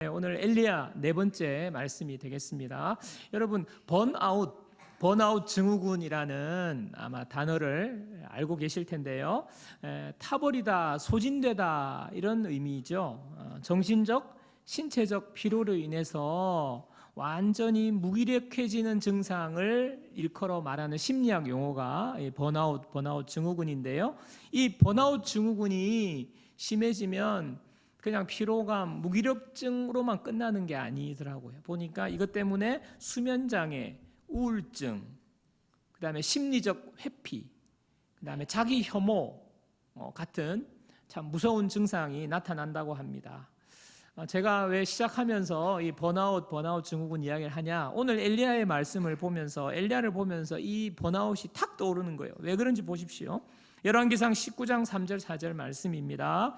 네, 오늘 엘리야 네 번째 말씀이 되겠습니다. 여러분 번아웃 증후군이라는 아마 단어를 알고 계실 텐데요. 타버리다, 소진되다 이런 의미죠. 정신적, 신체적 피로로 인해서 완전히 무기력해지는 증상을 일컬어 말하는 심리학 용어가 번아웃 증후군인데요. 이 번아웃 증후군이 심해지면 그냥 피로감, 무기력증으로만 끝나는 게 아니더라고요. 보니까 이것 때문에 수면장애, 우울증, 그 다음에 심리적 회피, 그 다음에 자기 혐오 같은 참 무서운 증상이 나타난다고 합니다. 제가 왜 시작하면서 이 번아웃 증후군 이야기를 하냐, 오늘 엘리야의 말씀을 보면서, 엘리야를 보면서 이 번아웃이 탁 떠오르는 거예요. 왜 그런지 보십시오. 열왕기상 19장 3절 4절 말씀입니다.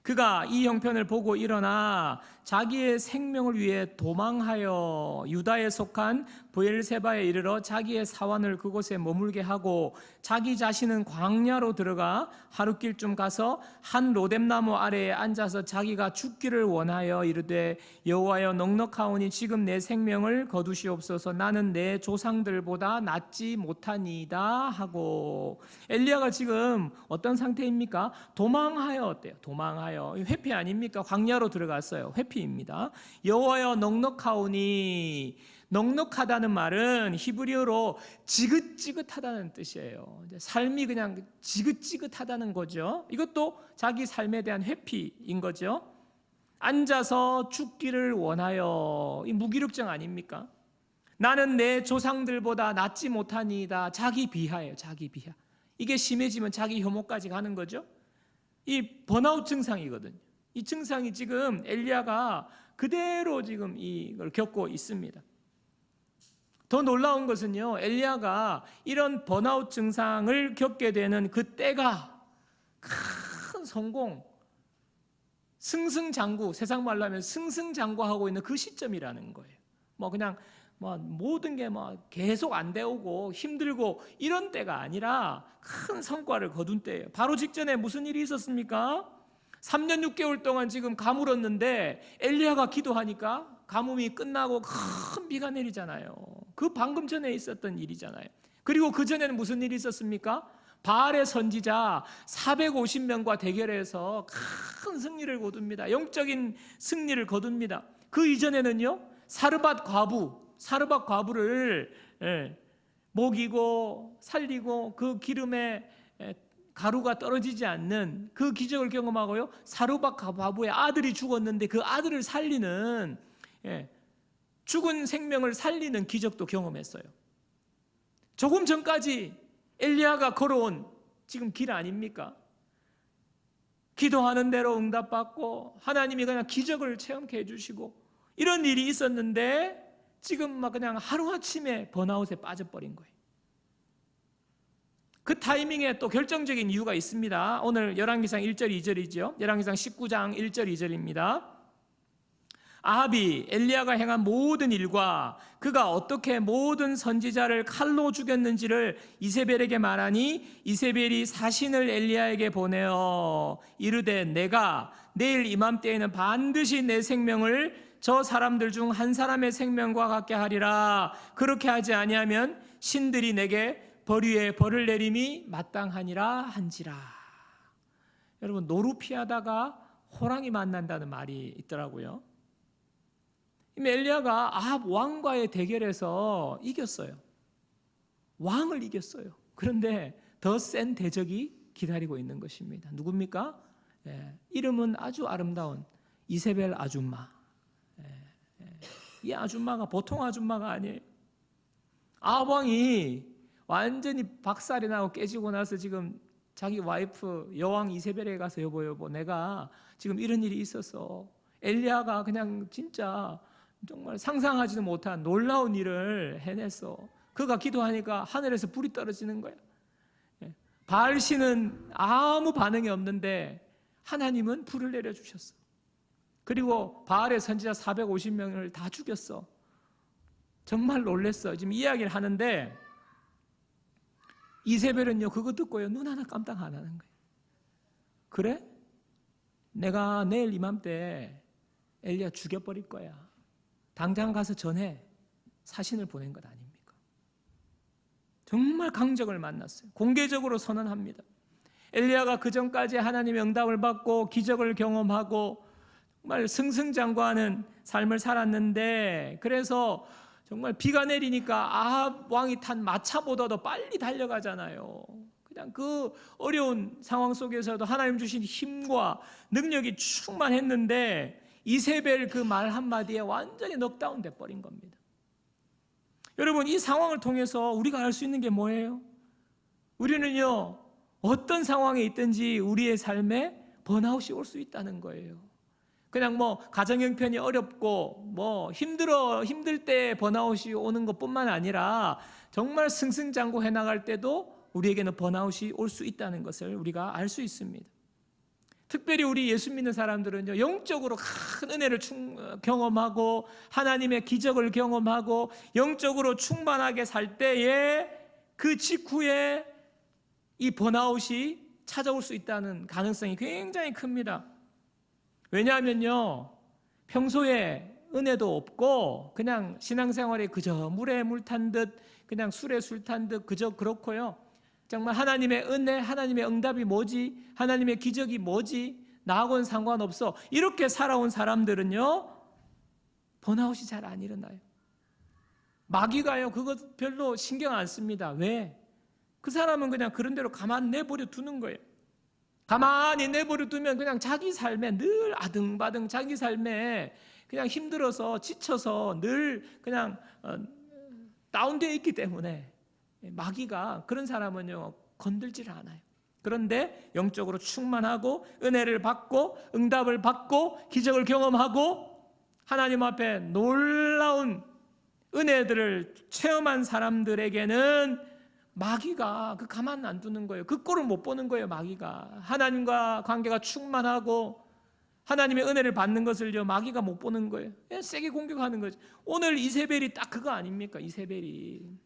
그가 이 형편을 보고 일어나 자기의 생명을 위해 도망하여 유다에 속한 브엘세바에 이르러 자기의 사환을 그곳에 머물게 하고 자기 자신은 광야로 들어가 하룻길쯤 가서 한 로뎀나무 아래에 앉아서 자기가 죽기를 원하여 이르되 여호와여 넉넉하오니 지금 내 생명을 거두시옵소서. 나는 내 조상들보다 낫지 못하니이다 하고, 엘리야가 지금 어떤 상태입니까? 도망하여 어때요? 도망하여 회피 아닙니까? 광야로 들어갔어요. 회피입니다. 여호와여 넉넉하오니, 넉넉하다는 말은 히브리어로 지긋지긋하다는 뜻이에요. 삶이 그냥 지긋지긋하다는 거죠. 이것도 자기 삶에 대한 회피인 거죠. 앉아서 죽기를 원하여, 이 무기력증 아닙니까? 나는 내 조상들보다 낫지 못하니이다. 자기 비하예요. 자기 비하. 이게 심해지면 자기 혐오까지 가는 거죠. 이 번아웃 증상이거든요. 이 증상이 지금 엘리야가 그대로 지금 이걸 겪고 있습니다. 더 놀라운 것은요, 엘리야가 이런 번아웃 증상을 겪게 되는 그 때가 큰 성공, 승승장구, 세상 말로 하면 승승장구하고 있는 그 시점이라는 거예요. 그냥 모든 게 계속 안 되오고 힘들고 이런 때가 아니라 큰 성과를 거둔 때예요. 바로 직전에 무슨 일이 있었습니까? 3년 6개월 동안 지금 가물었는데 엘리야가 기도하니까 가뭄이 끝나고 큰 비가 내리잖아요. 그 방금 전에 있었던 일이잖아요. 그리고 그 전에는 무슨 일이 있었습니까? 바알의 선지자 450명과 대결해서 큰 승리를 거둡니다. 영적인 승리를 거둡니다. 그 이전에는요, 사르밧 과부를 먹이고 살리고 그 기름에 가루가 떨어지지 않는 그 기적을 경험하고요, 사르밧 과부의 아들이 죽었는데 그 아들을 살리는, 죽은 생명을 살리는 기적도 경험했어요. 조금 전까지 엘리야가 걸어온 지금 길 아닙니까? 기도하는 대로 응답받고 하나님이 그냥 기적을 체험케 해주시고 이런 일이 있었는데 지금 그냥 하루아침에 번아웃에 빠져버린 거예요. 그 타이밍에 또 결정적인 이유가 있습니다. 오늘 열왕기상 1절 2절이죠. 열왕기상 19장 1절 2절입니다. 아합이 엘리야가 행한 모든 일과 그가 어떻게 모든 선지자를 칼로 죽였는지를 이세벨에게 말하니 이세벨이 사신을 엘리야에게 보내어 이르되 내가 내일 이맘때에는 반드시 내 생명을 저 사람들 중 한 사람의 생명과 같게 하리라. 그렇게 하지 아니하면 신들이 내게 벌 위에 벌을 내림이 마땅하니라 한지라. 여러분, 노루 피하다가 호랑이 만난다는 말이 있더라고요. 엘리야가 아합 왕과의 대결에서 이겼어요. 왕을 이겼어요. 그런데 더 센 대적이 기다리고 있는 것입니다. 누굽니까? 이름은 아주 아름다운 이세벨 아줌마. 이 아줌마가 보통 아줌마가 아니에요. 아합 왕이 완전히 박살이 나고 깨지고 나서 지금 자기 와이프 여왕 이세벨에게 가서 여보 내가 지금 이런 일이 있었어. 엘리야가 그냥 진짜 정말 상상하지도 못한 놀라운 일을 해냈어. 그가 기도하니까 하늘에서 불이 떨어지는 거야. 바알 신은 아무 반응이 없는데 하나님은 불을 내려주셨어. 그리고 바알의 선지자 450명을 다 죽였어. 정말 놀랬어. 지금 이야기를 하는데 이세벨은요, 그거 듣고요, 눈 하나 깜짝 안 하는 거예요. 그래? 내가 내일 이맘때 엘리야 죽여버릴 거야. 당장 가서 전해. 사신을 보낸 것 아닙니까? 정말 강적을 만났어요. 공개적으로 선언합니다. 엘리야가 그 전까지 하나님의 응답을 받고 기적을 경험하고 정말 승승장구하는 삶을 살았는데, 그래서 정말 비가 내리니까 아합 왕이 탄 마차보다도 빨리 달려가잖아요. 그냥 그 어려운 상황 속에서도 하나님 주신 힘과 능력이 충만했는데 이세벨 그 말 한마디에 완전히 넉다운 돼 버린 겁니다. 여러분, 이 상황을 통해서 우리가 알 수 있는 게 뭐예요? 우리는요, 어떤 상황에 있든지 우리의 삶에 번아웃이 올 수 있다는 거예요. 그냥 가정 형편이 어렵고 힘들 때 번아웃이 오는 것뿐만 아니라 정말 승승장구 해나갈 때도 우리에게는 번아웃이 올 수 있다는 것을 우리가 알 수 있습니다. 특별히 우리 예수 믿는 사람들은요, 영적으로 큰 은혜를 경험하고 하나님의 기적을 경험하고 영적으로 충만하게 살 때에 그 직후에 이 번아웃이 찾아올 수 있다는 가능성이 굉장히 큽니다. 왜냐하면요, 평소에 은혜도 없고 그냥 신앙생활에 그저 물에 물 탄 듯, 그냥 술에 술 탄 듯 그저 그렇고요. 정말 하나님의 은혜, 하나님의 응답이 뭐지? 하나님의 기적이 뭐지? 나하고는 상관없어. 이렇게 살아온 사람들은요, 번아웃이 잘 안 일어나요. 마귀가요, 그것 별로 신경 안 씁니다. 왜? 그 사람은 그냥 그런 대로 가만 내버려 두는 거예요. 가만히 내버려 두면 그냥 자기 삶에 늘 아등바등, 자기 삶에 그냥 힘들어서 지쳐서 늘 그냥 다운되어 있기 때문에 마귀가 그런 사람은요, 건들지를 않아요. 그런데 영적으로 충만하고 은혜를 받고 응답을 받고 기적을 경험하고 하나님 앞에 놀라운 은혜들을 체험한 사람들에게는 마귀가 가만 안 두는 거예요. 그 꼴을 못 보는 거예요. 마귀가 하나님과 관계가 충만하고 하나님의 은혜를 받는 것을요, 마귀가 못 보는 거예요. 세게 공격하는 거죠. 오늘 이세벨이 딱 그거 아닙니까? 이세벨이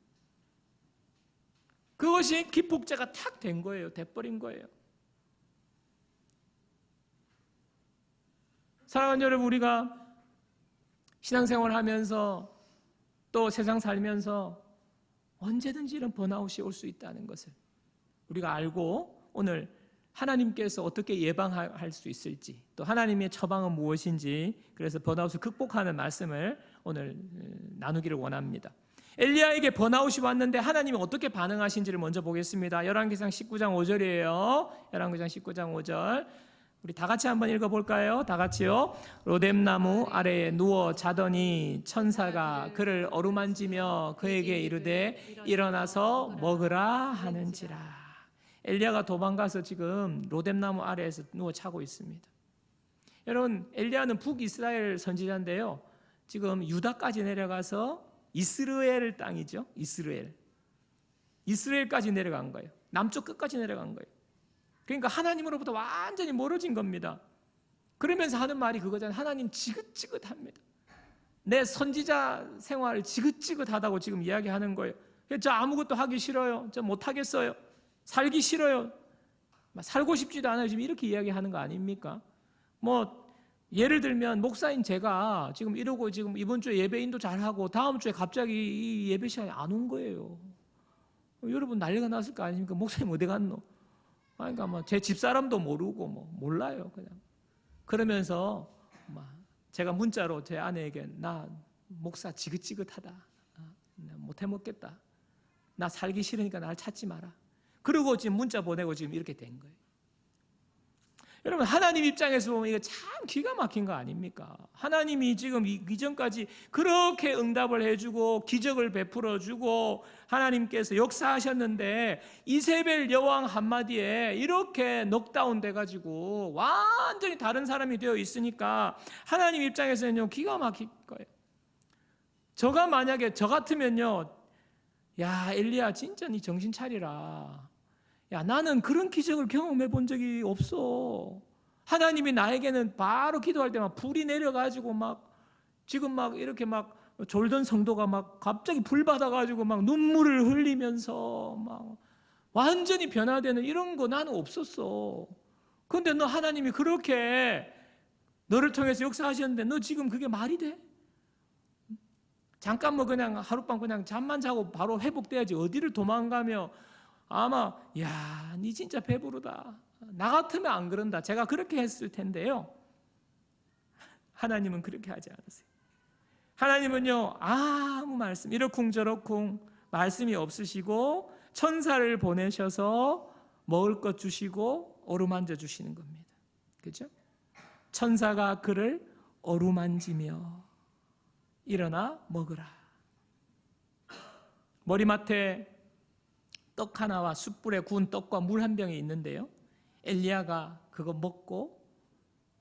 그것이 기폭제가 탁 된 거예요. 돼버린 거예요. 사랑하는 여러분, 우리가 신앙생활 하면서 또 세상 살면서 언제든지 이런 번아웃이 올 수 있다는 것을 우리가 알고 오늘 하나님께서 어떻게 예방할 수 있을지, 또 하나님의 처방은 무엇인지, 그래서 번아웃을 극복하는 말씀을 오늘 나누기를 원합니다. 엘리야에게 번아웃이 왔는데 하나님이 어떻게 반응하신지를 먼저 보겠습니다. 열왕기상 19장 5절이에요. 열왕기상 19장 5절. 우리 다 같이 한번 읽어볼까요? 다 같이요. 로뎀나무 아래에 누워 자더니 천사가 그를 어루만지며 그에게 이르되 일어나서 먹으라 하는지라. 엘리야가 도망가서 지금 로뎀나무 아래에서 누워 자고 있습니다. 여러분, 엘리야는 북이스라엘 선지자인데요, 지금 유다까지 내려가서 이스라엘 땅이죠. 이스라엘까지 내려간 거예요. 남쪽 끝까지 내려간 거예요. 그러니까 하나님으로부터 완전히 멀어진 겁니다. 그러면서 하는 말이 그거잖아요. 하나님 지긋지긋합니다. 내 선지자 생활 지긋지긋하다고 지금 이야기하는 거예요. 저 아무것도 하기 싫어요. 저 못하겠어요. 살기 싫어요. 살고 싶지도 않아요. 지금 이렇게 이야기하는 거 아닙니까? 예를 들면 목사인 제가 지금 이러고 지금 이번 주에 예배인도 잘하고 다음 주에 갑자기 이 예배 시간에 안 온 거예요. 여러분 난리가 났을 거 아닙니까? 목사님 어디 갔노? 그러니까 제 집사람도 모르고 몰라요. 그냥 그러면서 제가 문자로 제 아내에게 나 목사 지긋지긋하다. 못 해먹겠다. 나 살기 싫으니까 날 찾지 마라. 그러고 지금 문자 보내고 지금 이렇게 된 거예요. 여러분, 하나님 입장에서 보면 이거 참 기가 막힌 거 아닙니까? 하나님이 지금 이전까지 그렇게 응답을 해주고 기적을 베풀어주고 하나님께서 역사하셨는데 이세벨 여왕 한마디에 이렇게 넉다운 돼가지고 완전히 다른 사람이 되어 있으니까 하나님 입장에서는요, 기가 막힐 거예요. 저가 만약에 저 같으면요, 야 엘리야 진짜 네 정신 차리라. 야 나는 그런 기적을 경험해 본 적이 없어. 하나님이 나에게는 바로 기도할 때만 불이 내려가지고 지금 이렇게 졸던 성도가 갑자기 불 받아가지고 눈물을 흘리면서 완전히 변화되는 이런 거 나는 없었어. 그런데 너 하나님이 그렇게 너를 통해서 역사하셨는데 너 지금 그게 말이 돼? 잠깐 뭐 그냥 하룻밤 그냥 잠만 자고 바로 회복돼야지 어디를 도망가며 아마 야, 니 진짜 배부르다. 나 같으면 안 그런다. 제가 그렇게 했을 텐데요. 하나님은 그렇게 하지 않으세요. 하나님은요, 아무 말씀 이러쿵저러쿵 말씀이 없으시고 천사를 보내셔서 먹을 것 주시고 어루만져 주시는 겁니다. 그렇죠? 천사가 그를 어루만지며 일어나 먹으라. 머리맡에 떡 하나와 숯불에 구운 떡과 물 한 병이 있는데요, 엘리야가 그거 먹고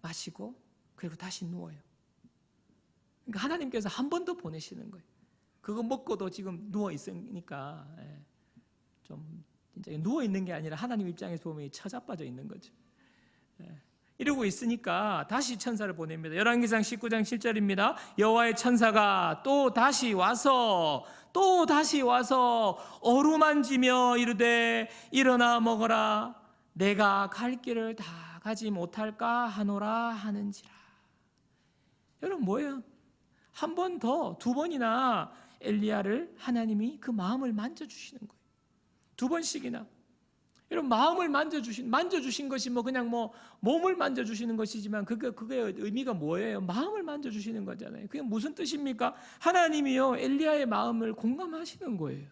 마시고 그리고 다시 누워요. 그러니까 하나님께서 한 번 더 보내시는 거예요. 그거 먹고도 지금 누워 있으니까 좀 진짜 누워 있는 게 아니라 하나님 입장에서 보면 처자빠져 있는 거죠. 이러고 있으니까 다시 천사를 보냅니다. 열왕기상 19장 7절입니다. 여호와의 천사가 또 다시 와서 어루만지며 이르되 일어나 먹어라. 내가 갈 길을 다 가지 못할까 하노라 하는지라. 여러분 뭐예요? 한 번 더, 두 번이나 엘리야를 하나님이 그 마음을 만져주시는 거예요. 두 번씩이나. 여러분 마음을 만져주신 것이 뭐 그냥 뭐 몸을 만져주시는 것이지만 그게 의미가 뭐예요? 마음을 만져주시는 거잖아요. 그게 무슨 뜻입니까? 하나님이요 엘리야의 마음을 공감하시는 거예요.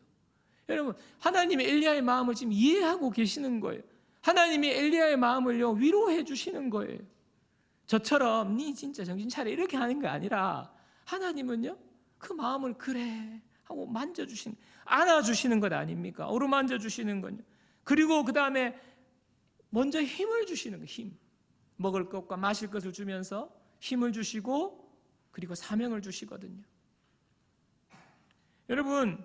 여러분 하나님이 엘리야의 마음을 지금 이해하고 계시는 거예요. 하나님이 엘리야의 마음을요 위로해 주시는 거예요. 저처럼 니 진짜 정신 차려 이렇게 하는 게 아니라 하나님은요 그 마음을 그래 하고 만져주시는, 안아주시는 것 아닙니까? 어루만져 주시는 거요. 그리고 그 다음에 먼저 힘을 주시는 거예요. 힘. 먹을 것과 마실 것을 주면서 힘을 주시고 그리고 사명을 주시거든요. 여러분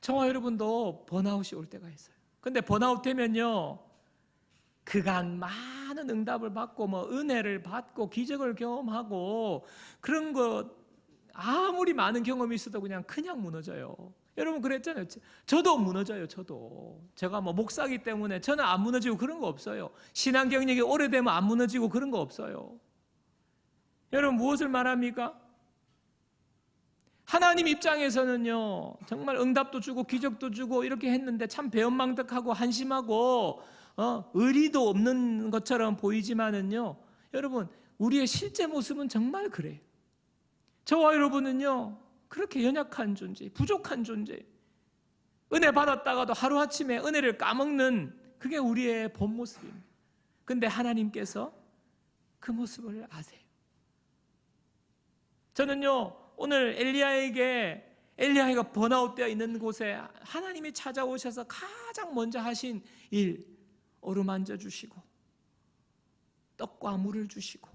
저와 여러분도 번아웃이 올 때가 있어요. 근데 번아웃 되면요 그간 많은 응답을 받고 뭐 은혜를 받고 기적을 경험하고 그런 거 아무리 많은 경험이 있어도 그냥 무너져요. 여러분 그랬잖아요. 저도 무너져요. 제가 뭐 목사기 때문에 저는 안 무너지고 그런 거 없어요. 신앙 경력이 오래되면 안 무너지고 그런 거 없어요. 여러분 무엇을 말합니까? 하나님 입장에서는요 정말 응답도 주고 기적도 주고 이렇게 했는데 참 배은망덕하고 한심하고 의리도 없는 것처럼 보이지만은요 여러분 우리의 실제 모습은 정말 그래요. 저와 여러분은요 그렇게 연약한 존재, 부족한 존재, 은혜 받았다가도 하루아침에 은혜를 까먹는 그게 우리의 본 모습입니다. 근데 하나님께서 그 모습을 아세요. 저는요 오늘 엘리야가 번아웃되어 있는 곳에 하나님이 찾아오셔서 가장 먼저 하신 일, 어루만져 주시고 떡과 물을 주시고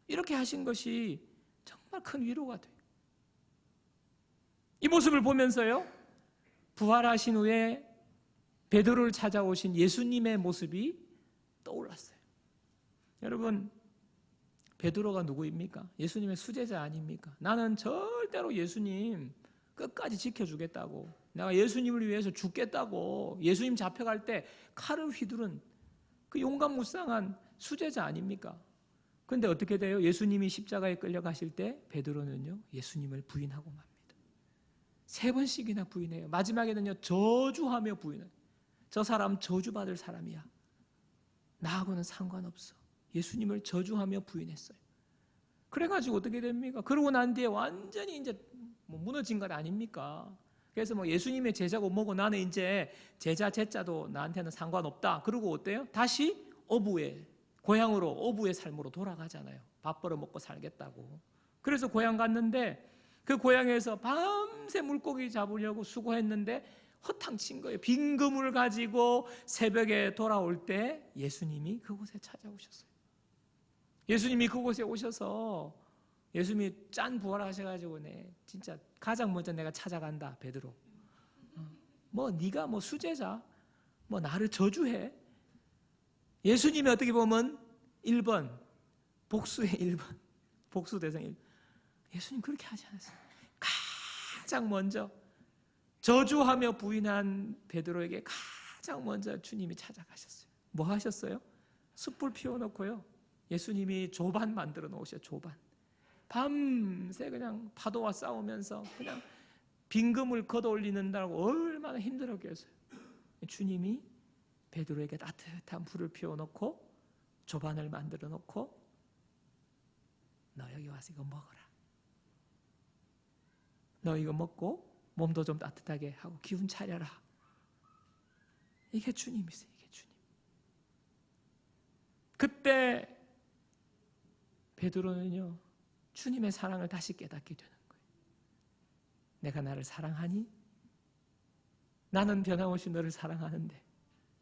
이렇게 하신 것이 정말 큰 위로가 돼요. 이 모습을 보면서요 부활하신 후에 베드로를 찾아오신 예수님의 모습이 떠올랐어요. 여러분 베드로가 누구입니까? 예수님의 수제자 아닙니까? 나는 절대로 예수님 끝까지 지켜주겠다고, 내가 예수님을 위해서 죽겠다고 예수님 잡혀갈 때 칼을 휘두른 그 용감무쌍한 수제자 아닙니까? 그런데 어떻게 돼요? 예수님이 십자가에 끌려가실 때 베드로는요 예수님을 부인하고 맙니다. 3번씩이나 부인해요. 마지막에는요 저주하며 부인해요. 저 사람 저주받을 사람이야. 나하고는 상관없어. 예수님을 저주하며 부인했어요. 그래가지고 어떻게 됩니까? 그러고 난 뒤에 완전히 이제 무너진 것 아닙니까? 그래서 뭐 예수님의 제자고 뭐고 나는 이제 제자 제자도 나한테는 상관없다. 그러고 어때요? 다시 고향으로 어부의 삶으로 돌아가잖아요. 밥 벌어 먹고 살겠다고. 그래서 고향 갔는데 그 고향에서 밤새 물고기 잡으려고 수고했는데 허탕친 거예요. 빈 그물 가지고 새벽에 돌아올 때 예수님이 그곳에 찾아오셨어요. 예수님이 그곳에 오셔서 예수님이 짠 부활하셔가지고 진짜 가장 먼저 내가 찾아간다 베드로. 뭐 네가 뭐 수제자, 뭐 나를 저주해. 예수님이 어떻게 보면 1번 복수의 1번 복수 대상 1번. 예수님 그렇게 하지 않았어요. 가장 먼저 저주하며 부인한 베드로에게 가장 먼저 주님이 찾아가셨어요. 뭐 하셨어요? 숯불 피워놓고요 예수님이 조반 만들어 놓으셔. 조반. 밤새 그냥 파도와 싸우면서 그냥 빈금을 걷어올리는다고 얼마나 힘들었겠어요. 주님이 베드로에게 따뜻한 불을 피워놓고 조반을 만들어 놓고 너 여기 와서 이거 먹어라. 너 이거 먹고 몸도 좀 따뜻하게 하고 기운 차려라. 이게 주님이세요. 이게 주님. 그때 베드로는요, 주님의 사랑을 다시 깨닫게 되는 거예요. 내가 나를 사랑하니? 나는 변함없이 너를 사랑하는데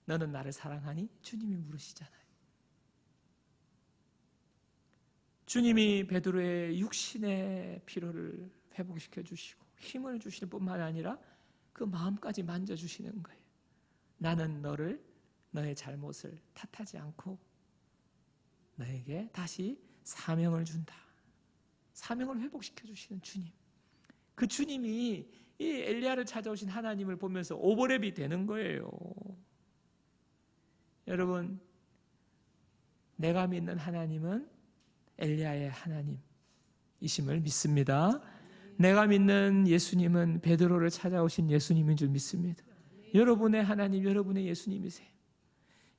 너는 나를 사랑하니? 주님이 물으시잖아요. 주님이 베드로의 육신의 피로를 회복시켜 주시고 힘을 주실 뿐만 아니라 그 마음까지 만져주시는 거예요. 나는 너를, 너의 잘못을 탓하지 않고 너에게 다시 사명을 준다. 사명을 회복시켜 주시는 주님. 그 주님이 이 엘리야를 찾아오신 하나님을 보면서 오버랩이 되는 거예요. 여러분, 내가 믿는 하나님은 엘리야의 하나님이심을 믿습니다. 내가 믿는 예수님은 베드로를 찾아오신 예수님인 줄 믿습니다. 여러분의 하나님, 여러분의 예수님이세요.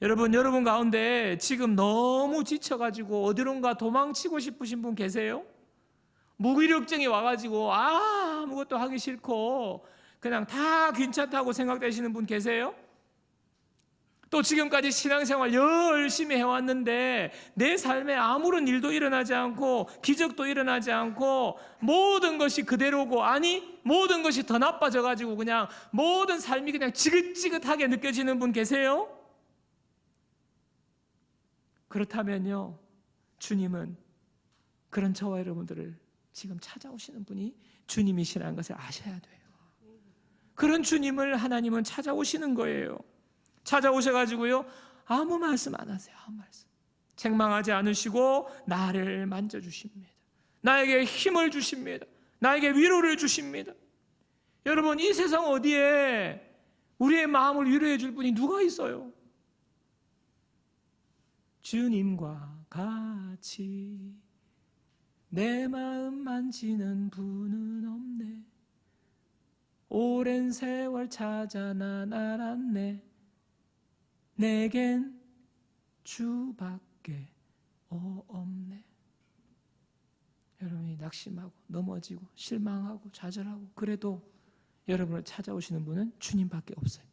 여러분 가운데 지금 너무 지쳐가지고 어디론가 도망치고 싶으신 분 계세요? 무기력증이 와가지고 아무것도 하기 싫고 그냥 다 괜찮다고 생각되시는 분 계세요? 또 지금까지 신앙생활 열심히 해왔는데 내 삶에 아무런 일도 일어나지 않고 기적도 일어나지 않고 모든 것이 그대로고, 아니 모든 것이 더 나빠져가지고 그냥 모든 삶이 그냥 지긋지긋하게 느껴지는 분 계세요? 그렇다면요, 주님은 그런 저와 여러분들을 지금 찾아오시는 분이 주님이시라는 것을 아셔야 돼요. 그런 주님을 하나님은 찾아오시는 거예요. 찾아오셔가지고요, 아무 말씀 안 하세요. 아무 말씀. 책망하지 않으시고 나를 만져주십니다. 나에게 힘을 주십니다. 나에게 위로를 주십니다. 여러분, 이 세상 어디에 우리의 마음을 위로해 줄 분이 누가 있어요? 주님과 같이 내 마음 만지는 분은 없네. 오랜 세월 찾아 난 알았네. 내겐 주밖에 없네. 여러분이 낙심하고 넘어지고 실망하고 좌절하고 그래도 여러분을 찾아오시는 분은 주님밖에 없어요.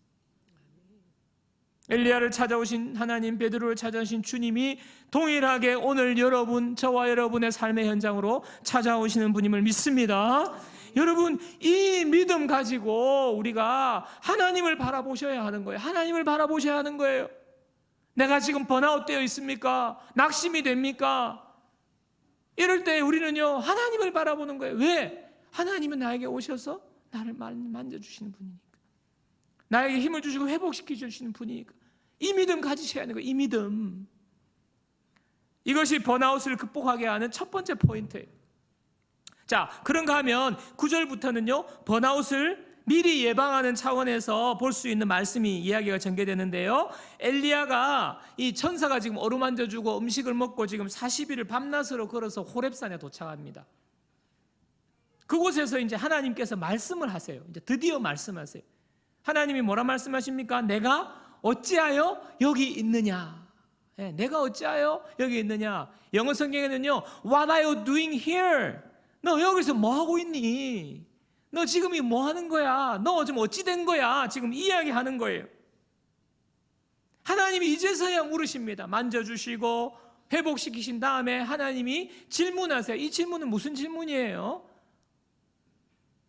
엘리야를 찾아오신 하나님, 베드로를 찾아오신 주님이 동일하게 오늘 여러분, 저와 여러분의 삶의 현장으로 찾아오시는 분임을 믿습니다. 여러분, 이 믿음 가지고 우리가 하나님을 바라보셔야 하는 거예요. 하나님을 바라보셔야 하는 거예요. 내가 지금 번아웃 되어 있습니까? 낙심이 됩니까? 이럴 때 우리는요, 하나님을 바라보는 거예요. 왜? 하나님은 나에게 오셔서 나를 만져주시는 분이니까, 나에게 힘을 주시고 회복시켜 주시는 분이니까. 이 믿음 가지셔야 하는 거예요. 이 믿음. 이것이 번아웃을 극복하게 하는 첫 번째 포인트예요. 자, 그런가 하면 9절부터는요, 번아웃을 미리 예방하는 차원에서 볼 수 있는 말씀이 이야기가 전개되는데요, 엘리야가 이 천사가 지금 어루만져주고 음식을 먹고 지금 40일을 밤낮으로 걸어서 호렙산에 도착합니다. 그곳에서 이제 하나님께서 말씀을 하세요. 이제 드디어 말씀하세요. 하나님이 뭐라 말씀하십니까? 내가 어찌하여 여기 있느냐? 네, 내가 어찌하여 여기 있느냐? 영어 성경에는요, What are you doing here? 너 여기서 뭐 하고 있니? 너 지금 뭐 하는 거야? 너 지금 어찌 된 거야? 지금 이야기하는 거예요. 하나님이 이제서야 물으십니다. 만져주시고 회복시키신 다음에 하나님이 질문하세요. 이 질문은 무슨 질문이에요?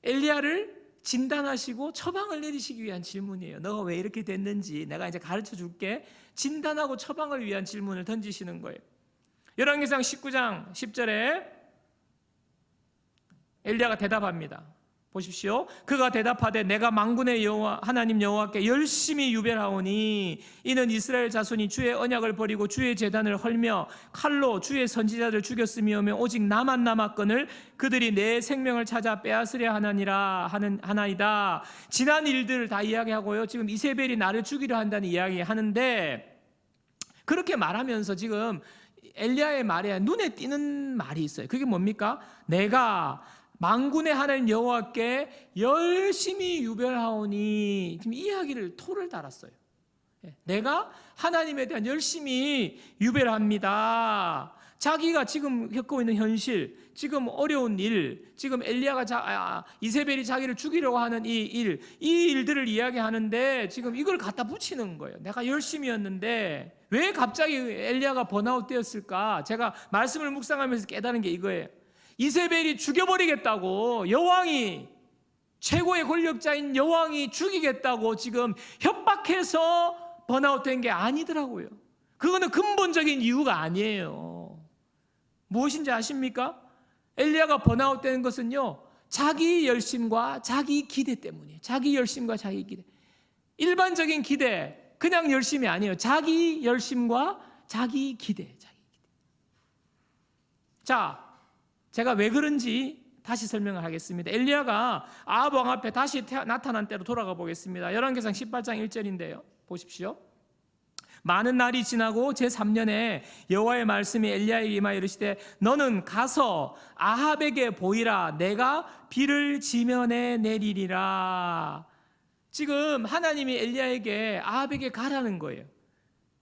엘리야를 진단하시고 처방을 내리시기 위한 질문이에요. 너가 왜 이렇게 됐는지 내가 이제 가르쳐 줄게. 진단하고 처방을 위한 질문을 던지시는 거예요. 열왕기상 19장 10절에 엘리야가 대답합니다. 보십시오. 그가 대답하되 내가 만군의 여호와 하나님 여호와께 열심히 유별하오니 이는 이스라엘 자손이 주의 언약을 버리고 주의 제단을 헐며 칼로 주의 선지자를 죽였으며 오직 나만 남았거늘 그들이 내 생명을 찾아 빼앗으려 하나이다. 지난 일들을 다 이야기하고요, 지금 이세벨이 나를 죽이려 한다는 이야기 하는데, 그렇게 말하면서 지금 엘리야의 말에 눈에 띄는 말이 있어요. 그게 뭡니까? 내가 만군의 하나님 여호와께 열심히 유별하오니, 지금 이야기를 토를 달았어요. 내가 하나님에 대한 열심히 유별합니다. 자기가 지금 겪고 있는 현실, 지금 어려운 일, 지금 엘리야가 이세벨이 자기를 죽이려고 하는 이 일들을 이야기하는데 지금 이걸 갖다 붙이는 거예요. 내가 열심히였는데 왜 갑자기 엘리야가 번아웃 되었을까? 제가 말씀을 묵상하면서 깨달은 게 이거예요. 이세벨이 죽여버리겠다고, 여왕이, 최고의 권력자인 여왕이 죽이겠다고 지금 협박해서 번아웃 된 게 아니더라고요. 그거는 근본적인 이유가 아니에요. 무엇인지 아십니까? 엘리야가 번아웃 되는 것은요, 자기 열심과 자기 기대 때문이에요. 자기 열심과 자기 기대. 일반적인 기대, 그냥 열심이 아니에요. 자기 열심과 자기 기대. 자, 제가 왜 그런지 다시 설명을 하겠습니다. 엘리야가 아합 왕 앞에 다시 나타난 때로 돌아가 보겠습니다. 열왕기상 18장 1절인데요. 보십시오. 많은 날이 지나고 제3년에 여호와의 말씀이 엘리야에게 임하여 이르시되 너는 가서 아합에게 보이라. 내가 비를 지면에 내리리라. 지금 하나님이 엘리야에게 아합에게 가라는 거예요.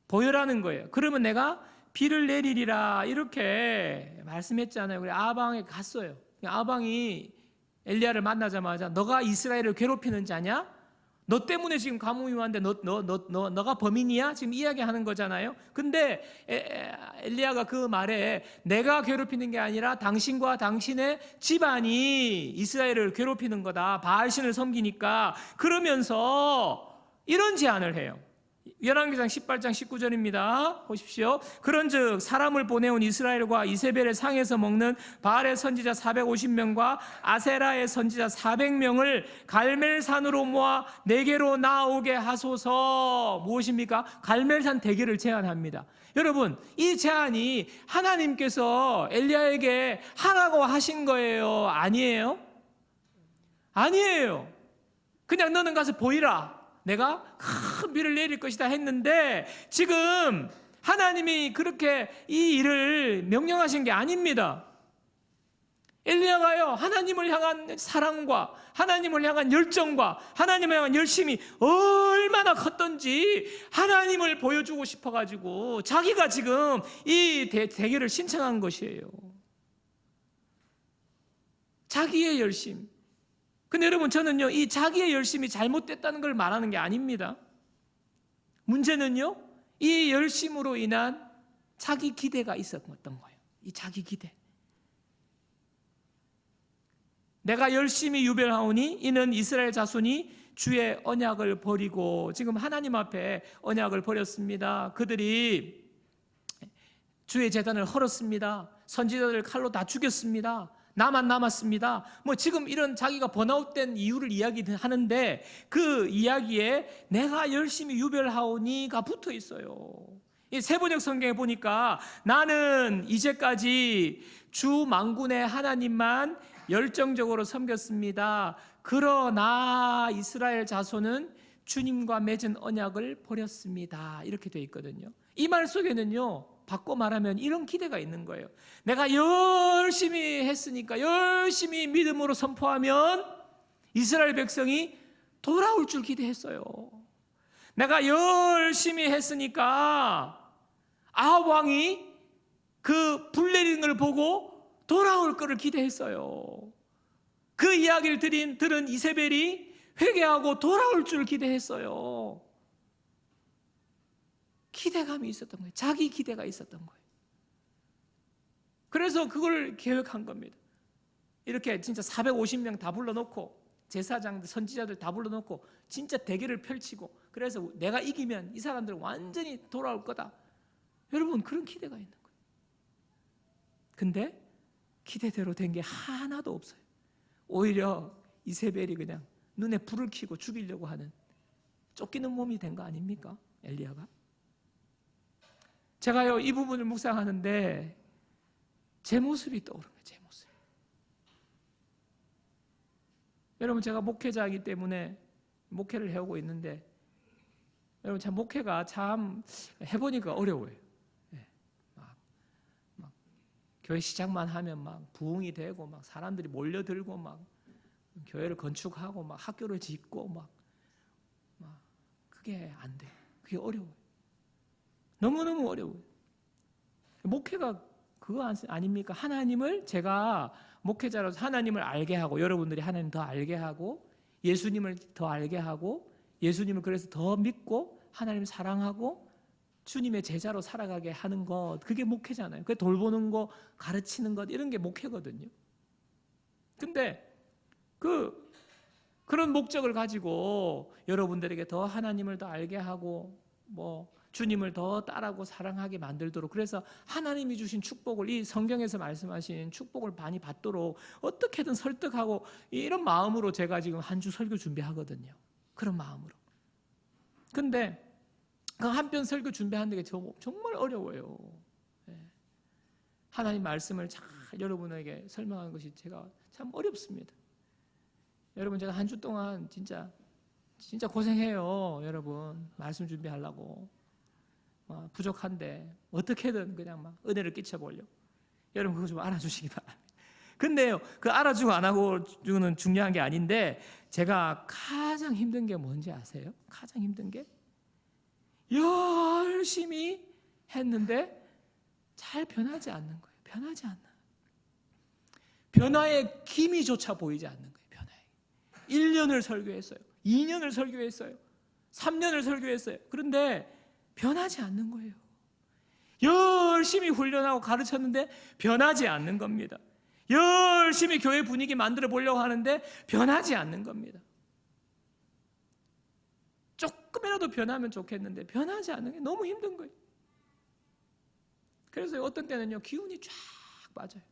보여라는 거예요. 그러면 내가 비를 내리리라 이렇게 말씀했잖아요. 그래 아합 왕에 갔어요. 아합 왕이 엘리야를 만나자마자 너가 이스라엘을 괴롭히는 자냐? 너 때문에 지금 가뭄이 왔는데 너가 범인이야? 지금 이야기하는 거잖아요. 근데 엘리야가 그 말에 내가 괴롭히는 게 아니라 당신과 당신의 집안이 이스라엘을 괴롭히는 거다. 바알신을 섬기니까. 그러면서 이런 제안을 해요. 열왕기상 18장 19절입니다. 보십시오. 그런즉 사람을 보내온 이스라엘과 이세벨의 상에서 먹는 바알의 선지자 450명과 아세라의 선지자 400명을 갈멜산으로 모아 내게로 나오게 하소서. 무엇입니까? 갈멜산 대계를 제안합니다. 여러분, 이 제안이 하나님께서 엘리야에게 하라고 하신 거예요? 아니에요? 아니에요. 그냥 너는 가서 보이라. 내가 큰 비를 내릴 것이다 했는데 지금 하나님이 그렇게 이 일을 명령하신 게 아닙니다. 엘리야가요, 하나님을 향한 사랑과 하나님을 향한 열정과 하나님을 향한 열심이 얼마나 컸던지 하나님을 보여주고 싶어가지고 자기가 지금 이 대계를 신청한 것이에요. 자기의 열심. 근데 여러분, 저는요, 이 자기의 열심이 잘못됐다는 걸 말하는 게 아닙니다. 문제는요, 이 열심으로 인한 자기 기대가 있었던 거예요. 이 자기 기대. 내가 열심히 유별하오니 이는 이스라엘 자손이 주의 언약을 버리고, 지금 하나님 앞에 언약을 버렸습니다. 그들이 주의 제단을 헐었습니다. 선지자들을 칼로 다 죽였습니다. 나만 남았습니다. 뭐 지금 이런 자기가 번아웃된 이유를 이야기하는데 그 이야기에 내가 열심히 유별하오니가 붙어 있어요. 이 세번역 성경에 보니까 나는 이제까지 주 만군의 하나님만 열정적으로 섬겼습니다. 그러나 이스라엘 자손은 주님과 맺은 언약을 버렸습니다. 이렇게 되어 있거든요. 이 말 속에는요, 바꿔 말하면 이런 기대가 있는 거예요. 내가 열심히 했으니까, 열심히 믿음으로 선포하면 이스라엘 백성이 돌아올 줄 기대했어요. 내가 열심히 했으니까 아합 왕이 그 불 내리는 걸 보고 돌아올 거를 기대했어요. 그 이야기를 들은 이세벨이 회개하고 돌아올 줄 기대했어요. 기대감이 있었던 거예요. 자기 기대가 있었던 거예요. 그래서 그걸 계획한 겁니다. 이렇게 진짜 450명 다 불러놓고 제사장들, 선지자들 다 불러놓고 진짜 대결을 펼치고, 그래서 내가 이기면 이 사람들은 완전히 돌아올 거다. 여러분, 그런 기대가 있는 거예요. 근데 기대대로 된 게 하나도 없어요. 오히려 이세벨이 그냥 눈에 불을 켜고 죽이려고 하는 쫓기는 몸이 된 거 아닙니까? 엘리야가. 제가요, 이 부분을 묵상하는데 제 모습이 떠오른 거예요. 제 모습. 여러분, 제가 목회자이기 때문에 목회를 해오고 있는데, 여러분, 참 목회가 참 해보니까 어려워요. 교회 시작만 하면 막 부흥이 되고 막 사람들이 몰려들고 막 교회를 건축하고 막 학교를 짓고 막 그게 안 돼요. 그게 어려워요. 너무너무 어려워요. 목회가 그거 아닙니까? 하나님을 제가 목회자로서 하나님을 알게 하고 여러분들이 하나님 더 알게 하고 예수님을 더 알게 하고 예수님을 그래서 더 믿고 하나님 사랑하고 주님의 제자로 살아가게 하는 것, 그게 목회잖아요. 그 돌보는 거, 가르치는 것, 이런 게 목회거든요. 근데 그런 목적을 가지고 여러분들에게 더 하나님을 더 알게 하고 주님을 더 따르고 사랑하게 만들도록, 그래서 하나님이 주신 축복을, 이 성경에서 말씀하신 축복을 많이 받도록 어떻게든 설득하고, 이런 마음으로 제가 지금 한 주 설교 준비하거든요. 그런 마음으로. 근데 그 한편 설교 준비하는 게 정말 어려워요. 하나님 말씀을 잘 여러분에게 설명하는 것이 제가 참 어렵습니다. 여러분, 제가 한 주 동안 진짜 고생해요. 여러분, 말씀 준비하려고. 부족한데 어떻게든 그냥 막 은혜를 끼쳐보려고. 여러분, 그거 좀 알아주시기 바랍니다. 근데요, 그 알아주고 안 하고 주는 중요한 게 아닌데, 제가 가장 힘든 게 뭔지 아세요? 가장 힘든 게 열심히 했는데 잘 변하지 않는 거예요. 변하지 않는. 변화의 기미조차 보이지 않는 거예요. 변화의. 1년을 설교했어요. 2년을 설교했어요. 3년을 설교했어요. 그런데 변하지 않는 거예요. 열심히 훈련하고 가르쳤는데 변하지 않는 겁니다. 열심히 교회 분위기 만들어 보려고 하는데 변하지 않는 겁니다. 조금이라도 변하면 좋겠는데 변하지 않는 게 너무 힘든 거예요. 그래서 어떤 때는요, 기운이 쫙 빠져요.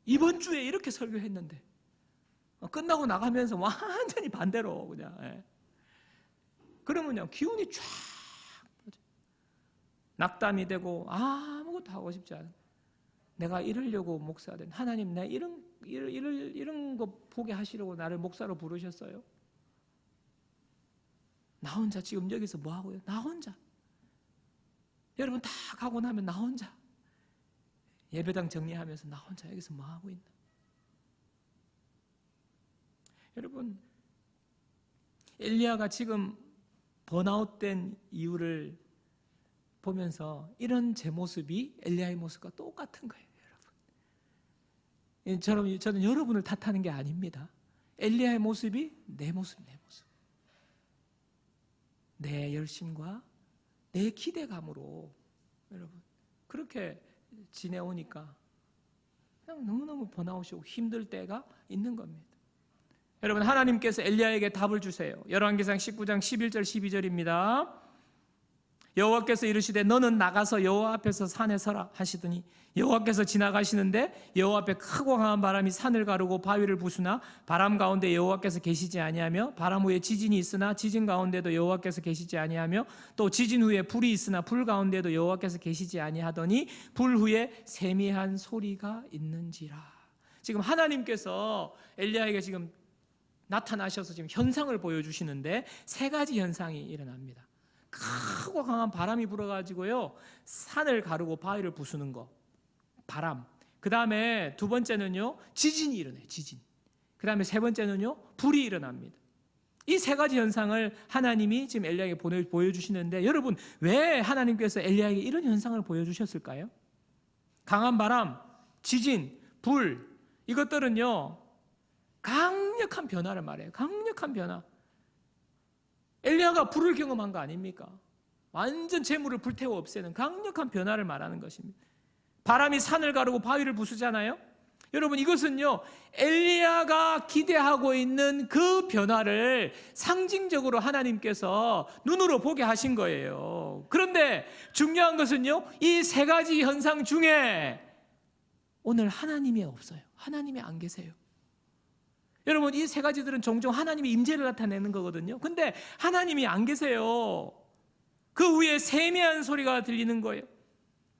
이번 주에 이렇게 설교했는데 끝나고 나가면서 완전히 반대로 그냥. 그러면요, 기운이 쫙 빠져요. 낙담이 되고 아무것도 하고 싶지 않아요. 내가 이러려고 목사된 하나님, 내 이런 거 보게 하시려고 나를 목사로 부르셨어요? 나 혼자 지금 여기서 뭐 하고요? 나 혼자. 여러분 다 가고 나면 나 혼자 예배당 정리하면서 나 혼자 여기서 뭐 하고 있나? 여러분, 엘리야가 지금 번아웃된 이유를 보면서 이런 제 모습이 엘리야의 모습과 똑같은 거예요, 여러분. 저는 여러분을 탓하는 게 아닙니다. 엘리야의 모습이 내 모습. 내 열심과 내 기대감으로 여러분 그렇게 지내오니까 그냥 너무너무 번아웃이 오고 힘들 때가 있는 겁니다. 여러분, 하나님께서 엘리야에게 답을 주세요. 열왕기상 19장 11절 12절입니다. 여호와께서 이르시되 너는 나가서 여호와 앞에서 산에 서라 하시더니 여호와께서 지나가시는데 여호와 앞에 크고 강한 바람이 산을 가르고 바위를 부수나 바람 가운데 여호와께서 계시지 아니하며 바람 후에 지진이 있으나 지진 가운데도 여호와께서 계시지 아니하며 또 지진 후에 불이 있으나 불 가운데도 여호와께서 계시지 아니하더니 불 후에 세미한 소리가 있는지라. 지금 하나님께서 엘리야에게 지금 나타나셔서 지금 현상을 보여주시는데 세 가지 현상이 일어납니다. 크고 강한 바람이 불어가지고요, 산을 가르고 바위를 부수는 거, 바람. 그 다음에 두 번째는요, 지진이 일어나요. 지진. 그 다음에 세 번째는요, 불이 일어납니다. 이 세 가지 현상을 하나님이 지금 엘리야에게 보여주시는데, 여러분, 왜 하나님께서 엘리야에게 이런 현상을 보여주셨을까요? 강한 바람, 지진, 불, 이것들은요 강력한 변화를 말해요. 강력한 변화. 엘리야가 불을 경험한 거 아닙니까? 완전 재물을 불태워 없애는 강력한 변화를 말하는 것입니다. 바람이 산을 가르고 바위를 부수잖아요. 여러분, 이것은요 엘리야가 기대하고 있는 그 변화를 상징적으로 하나님께서 눈으로 보게 하신 거예요. 그런데 중요한 것은요, 이 세 가지 현상 중에 오늘 하나님이 없어요. 하나님이 안 계세요. 여러분, 이 세 가지들은 종종 하나님의 임재를 나타내는 거거든요. 근데 하나님이 안 계세요. 그 위에 세미한 소리가 들리는 거예요.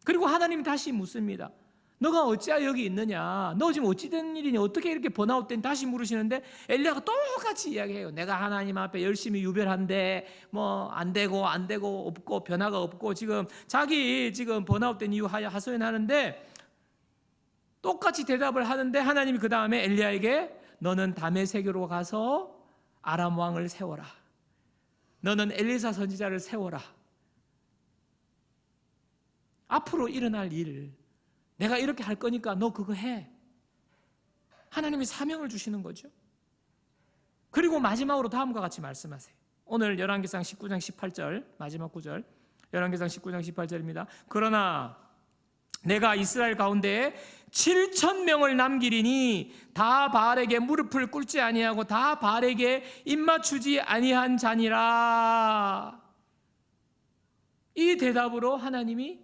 그리고 하나님이 다시 묻습니다. 너가 어찌하여 여기 있느냐? 너 지금 어찌 된 일이니? 어떻게 이렇게 번아웃된? 다시 물으시는데 엘리야가 똑같이 이야기해요. 내가 하나님 앞에 열심히 유별한데 뭐 안 되고 없고 변화가 없고 지금 자기 지금 번아웃된 이유 하소연하는데 똑같이 대답을 하는데 하나님이 그 다음에 엘리야에게 너는 다메섹으로 가서 아람 왕을 세워라. 너는 엘리사 선지자를 세워라. 앞으로 일어날 일 내가 이렇게 할 거니까 너 그거 해. 하나님이 사명을 주시는 거죠. 그리고 마지막으로 다음과 같이 말씀하세요. 오늘 열왕기상 19장 18절 마지막 구절, 열왕기상 19장 18절입니다. 그러나 내가 이스라엘 가운데에 7,000명을 남기리니 다 바알에게 무릎을 꿇지 아니하고 다 바알에게 입맞추지 아니한 자니라. 이 대답으로 하나님이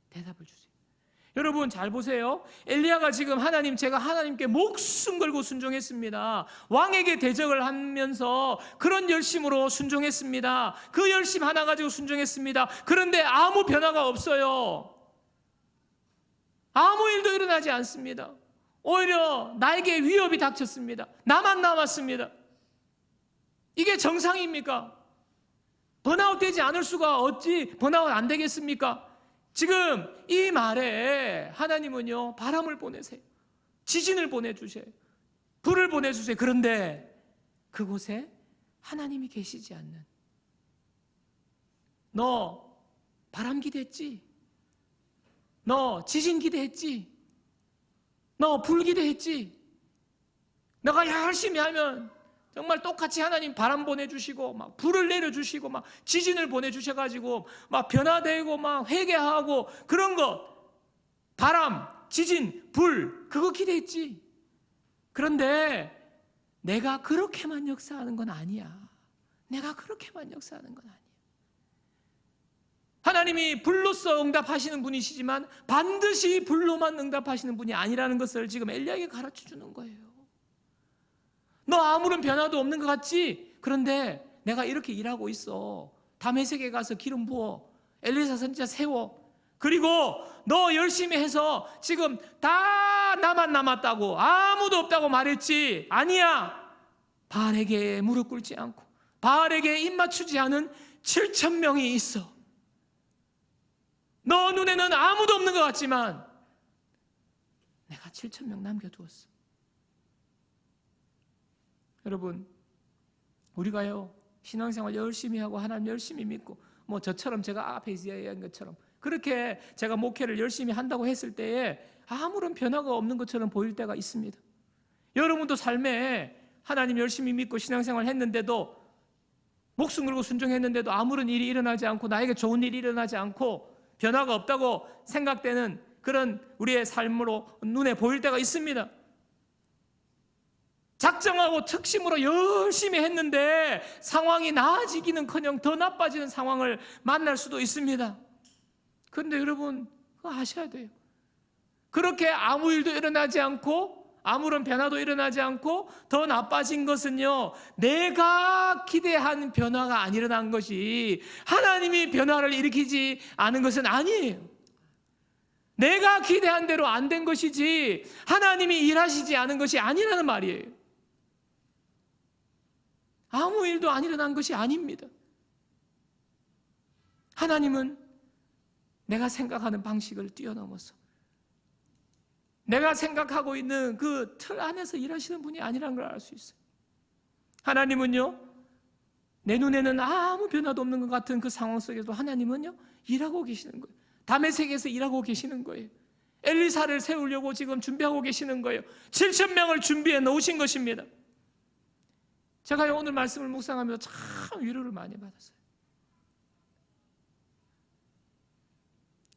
대답을 주세요. 여러분 잘 보세요. 엘리야가 지금 제가 하나님께 목숨 걸고 순종했습니다. 왕에게 대적을 하면서 그런 열심으로 순종했습니다. 그 열심 하나 가지고 순종했습니다. 그런데 아무 변화가 없어요. 아무 일도 일어나지 않습니다. 오히려 나에게 위협이 닥쳤습니다. 나만 남았습니다. 이게 정상입니까? 번아웃 되지 않을 수가 어찌 번아웃 안 되겠습니까? 지금 이 말에 하나님은요 바람을 보내세요. 지진을 보내주세요. 불을 보내주세요. 그런데 그곳에 하나님이 계시지 않는, 너 바람 기대했지? 너 지진 기대했지? 너 불 기대했지? 너가 열심히 하면 정말 똑같이 하나님 바람 보내주시고 막 불을 내려주시고 막 지진을 보내주셔가지고 막 변화되고 막 회개하고 그런 것, 바람, 지진, 불, 그거 기대했지. 그런데 내가 그렇게만 역사하는 건 아니야. 내가 그렇게만 역사하는 건 아니야. 하나님이 불로써 응답하시는 분이시지만 반드시 불로만 응답하시는 분이 아니라는 것을 지금 엘리야에게 가르쳐 주는 거예요. 너 아무런 변화도 없는 것 같지? 그런데 내가 이렇게 일하고 있어. 다메섹에 가서 기름 부어. 엘리사 선지자 세워. 그리고 너 열심히 해서 지금 다 나만 남았다고, 아무도 없다고 말했지? 아니야. 바알에게 무릎 꿇지 않고 바알에게 입 맞추지 않은 7,000명이 있어. 너 눈에는 아무도 없는 것 같지만 내가 7,000명 남겨두었어. 여러분, 우리가요 신앙생활 열심히 하고 하나님 열심히 믿고 뭐 저처럼 제가 앞에 이야기한 것처럼 그렇게 제가 목회를 열심히 한다고 했을 때에 아무런 변화가 없는 것처럼 보일 때가 있습니다. 여러분도 삶에 하나님 열심히 믿고 신앙생활 했는데도, 목숨 걸고 순종했는데도 아무런 일이 일어나지 않고 나에게 좋은 일이 일어나지 않고 변화가 없다고 생각되는 그런 우리의 삶으로 눈에 보일 때가 있습니다. 작정하고 특심으로 열심히 했는데 상황이 나아지기는커녕 더 나빠지는 상황을 만날 수도 있습니다. 그런데 여러분 그거 아셔야 돼요. 그렇게 아무 일도 일어나지 않고 아무런 변화도 일어나지 않고 더 나빠진 것은요 내가 기대한 변화가 안 일어난 것이, 하나님이 변화를 일으키지 않은 것은 아니에요. 내가 기대한 대로 안 된 것이지 하나님이 일하시지 않은 것이 아니라는 말이에요. 아무 일도 안 일어난 것이 아닙니다. 하나님은 내가 생각하는 방식을 뛰어넘어서 내가 생각하고 있는 그 틀 안에서 일하시는 분이 아니라는 걸 알 수 있어요. 하나님은요 내 눈에는 아무 변화도 없는 것 같은 그 상황 속에도 하나님은요 일하고 계시는 거예요. 다메섹에서 일하고 계시는 거예요. 엘리사를 세우려고 지금 준비하고 계시는 거예요. 7,000명을 준비해 놓으신 것입니다. 제가 오늘 말씀을 묵상하면서 참 위로를 많이 받았어요.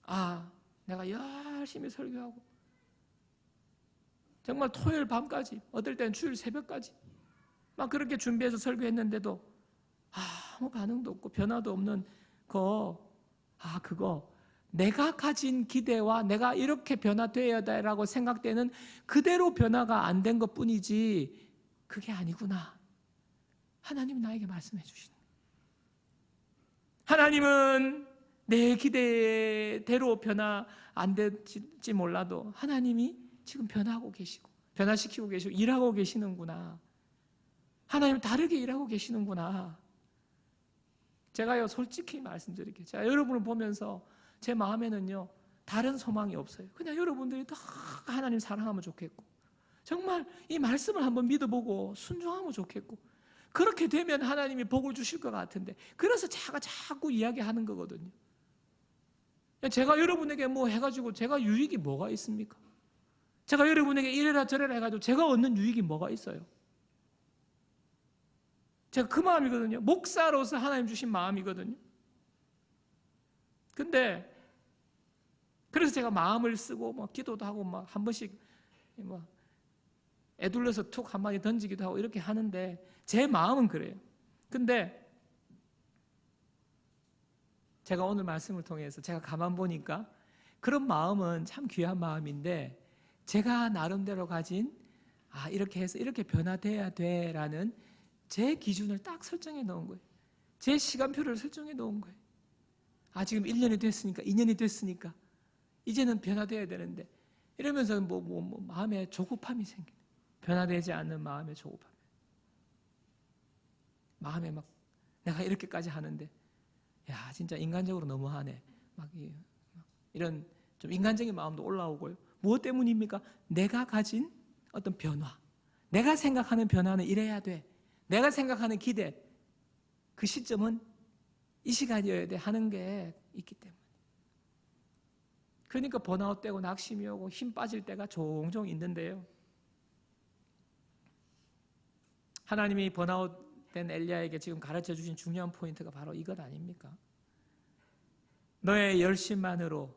아, 내가 열심히 설교하고 정말 토요일 밤까지, 어떨 때는 주일 새벽까지 막 그렇게 준비해서 설교했는데도 아무 반응도 없고 변화도 없는 그거 내가 가진 기대와 내가 이렇게 변화되어야 되라고 생각되는 그대로 변화가 안 된 것뿐이지 그게 아니구나. 하나님이 나에게 말씀해 주시는 거예요. 하나님은 내 기대대로 변화 안 될지 몰라도 하나님이 지금 변화하고 계시고 변화시키고 계시고 일하고 계시는구나. 하나님 다르게 일하고 계시는구나. 제가요 솔직히 말씀드릴게요. 제가 여러분을 보면서 제 마음에는요 다른 소망이 없어요. 그냥 여러분들이 다 하나님 사랑하면 좋겠고 정말 이 말씀을 한번 믿어보고 순종하면 좋겠고 그렇게 되면 하나님이 복을 주실 것 같은데 그래서 제가 자꾸 이야기하는 거거든요. 제가 여러분에게 뭐 해가지고 제가 유익이 뭐가 있습니까? 제가 여러분에게 이래라 저래라 해가지고 제가 얻는 유익이 뭐가 있어요? 제가 그 마음이거든요. 목사로서 하나님 주신 마음이거든요. 근데 그래서 제가 마음을 쓰고 막 기도도 하고 막 한 번씩 막 애둘러서 툭 한마디 던지기도 하고 이렇게 하는데 제 마음은 그래요. 근데 제가 오늘 말씀을 통해서 제가 가만 보니까 그런 마음은 참 귀한 마음인데 제가 나름대로 가진 이렇게 해서 이렇게 변화돼야 돼라는 제 기준을 딱 설정해 놓은 거예요. 제 시간표를 설정해 놓은 거예요. 지금 1년이 됐으니까 2년이 됐으니까 이제는 변화돼야 되는데 이러면서 마음에 조급함이 생겨요. 변화되지 않는 마음의 조급함. 마음에 막 내가 이렇게까지 하는데 야 진짜 인간적으로 너무하네. 이런 좀 인간적인 마음도 올라오고요. 무엇 때문입니까? 내가 가진 어떤 변화, 내가 생각하는 변화는 이래야 돼. 내가 생각하는 기대, 그 시점은 이 시간이어야 돼 하는 게 있기 때문에. 그러니까 번아웃되고 낙심이 오고 힘 빠질 때가 종종 있는데요. 하나님이 번아웃된 엘리야에게 지금 가르쳐 주신 중요한 포인트가 바로 이것 아닙니까? 너의 열심만으로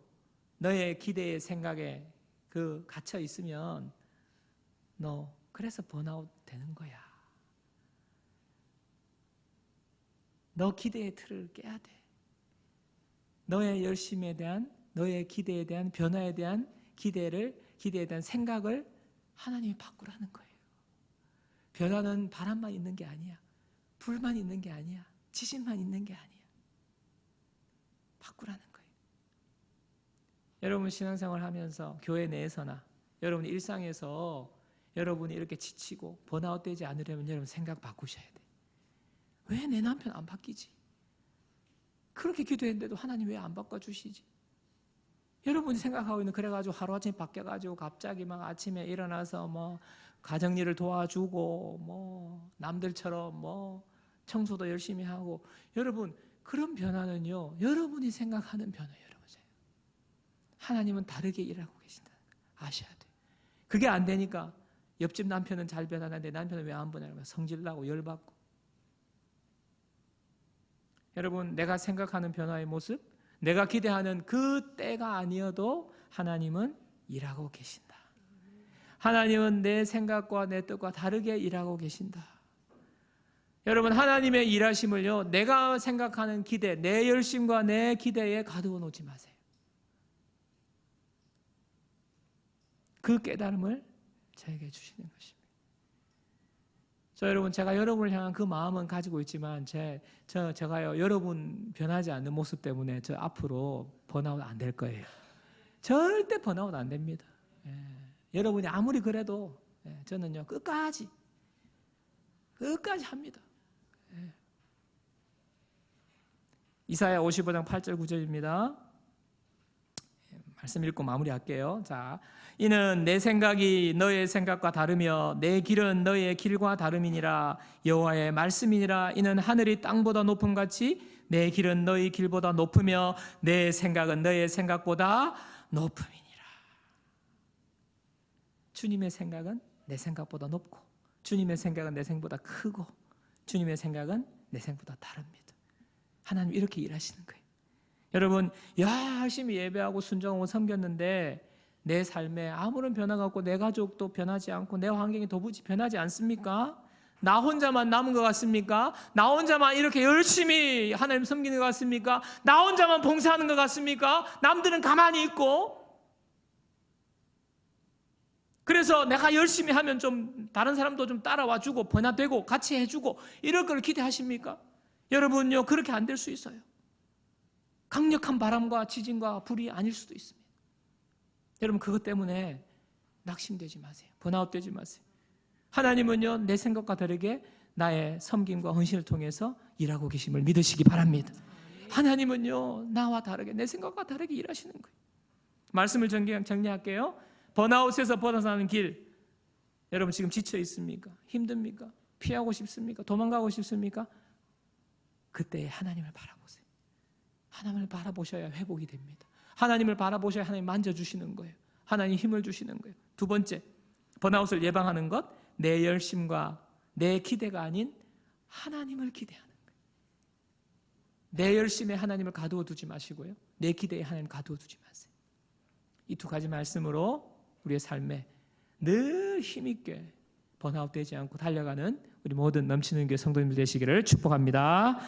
너의 기대의 생각에 갇혀 있으면 너 그래서 번아웃 되는 거야. 너 기대의 틀을 깨야 돼. 너의 열심에 대한 너의 기대에 대한 변화에 대한 기대에 대한 생각을 하나님이 바꾸라는 거예요. 변화는 바람만 있는 게 아니야. 불만 있는 게 아니야. 지진만 있는 게 아니야. 바꾸라는 거예요. 여러분 신앙생활 하면서 교회 내에서나 여러분 일상에서 여러분이 이렇게 지치고 번아웃 되지 않으려면 여러분 생각 바꾸셔야 돼. 왜 내 남편 안 바뀌지? 그렇게 기도했는데도 하나님 왜 안 바꿔주시지? 여러분이 생각하고 있는 그래가지고 하루아침에 바뀌어가지고 갑자기 막 아침에 일어나서 가정일을 도와주고 남들처럼 청소도 열심히 하고 여러분 그런 변화는요 여러분이 생각하는 변화예요. 여러분 하나님은 다르게 일하고 계신다는 거 아셔야 돼요. 그게 안 되니까 옆집 남편은 잘 변하는데 남편은 왜 안 변하냐고 성질나고 열받고. 여러분 내가 생각하는 변화의 모습, 내가 기대하는 그 때가 아니어도 하나님은 일하고 계신다. 하나님은 내 생각과 내 뜻과 다르게 일하고 계신다. 여러분 하나님의 일하심을요 내가 생각하는 기대, 내 열심과 내 기대에 가두어 놓지 마세요. 그 깨달음을 저에게 주시는 것입니다. 여러분 제가 여러분을 향한 그 마음은 가지고 있지만 제가요 여러분 변하지 않는 모습 때문에 저 앞으로 번아웃 안 될 거예요. 절대 번아웃 안 됩니다. 여러분이 아무리 그래도 저는요 끝까지 합니다. 이사야 55장 8절 9절입니다. 말씀 읽고 마무리할게요. 자, 이는 내 생각이 너의 생각과 다르며 내 길은 너의 길과 다름이니라. 여호와의 말씀이니라. 이는 하늘이 땅보다 높음 같이 내 길은 너희 길보다 높으며 내 생각은 너의 생각보다 높음이니라. 주님의 생각은 내 생각보다 높고 주님의 생각은 내 생각보다 크고 주님의 생각은 내 생각보다 다릅니다. 하나님 이렇게 일하시는 거예요. 여러분 열심히 예배하고 순종하고 섬겼는데 내 삶에 아무런 변화가 없고 내 가족도 변하지 않고 내 환경이 도무지 변하지 않습니까? 나 혼자만 남은 것 같습니까? 나 혼자만 이렇게 열심히 하나님 섬기는 것 같습니까? 나 혼자만 봉사하는 것 같습니까? 남들은 가만히 있고 그래서 내가 열심히 하면 좀 다른 사람도 좀 따라와 주고 변화되고 같이 해주고 이럴 걸 기대하십니까? 여러분요 그렇게 안 될 수 있어요. 강력한 바람과 지진과 불이 아닐 수도 있습니다. 여러분 그것 때문에 낙심되지 마세요. 번아웃되지 마세요. 하나님은요 내 생각과 다르게 나의 섬김과 헌신을 통해서 일하고 계심을 믿으시기 바랍니다. 하나님은요 나와 다르게 내 생각과 다르게 일하시는 거예요. 말씀을 정리할게요. 번아웃에서 벗어나는 길, 여러분 지금 지쳐 있습니까? 힘듭니까? 피하고 싶습니까? 도망가고 싶습니까? 그때 하나님을 바라보세요. 하나님을 바라보셔야 회복이 됩니다. 하나님을 바라보셔야 하나님 만져주시는 거예요. 하나님 힘을 주시는 거예요. 두 번째, 번아웃을 예방하는 것, 내 열심과 내 기대가 아닌 하나님을 기대하는 거예요. 내 열심에 하나님을 가두어 두지 마시고요, 내 기대에 하나님 가두어 두지 마세요. 이 두 가지 말씀으로 우리의 삶에 늘 힘있게 번아웃되지 않고 달려가는 우리 모든 넘치는 교회 성도님들 되시기를 축복합니다.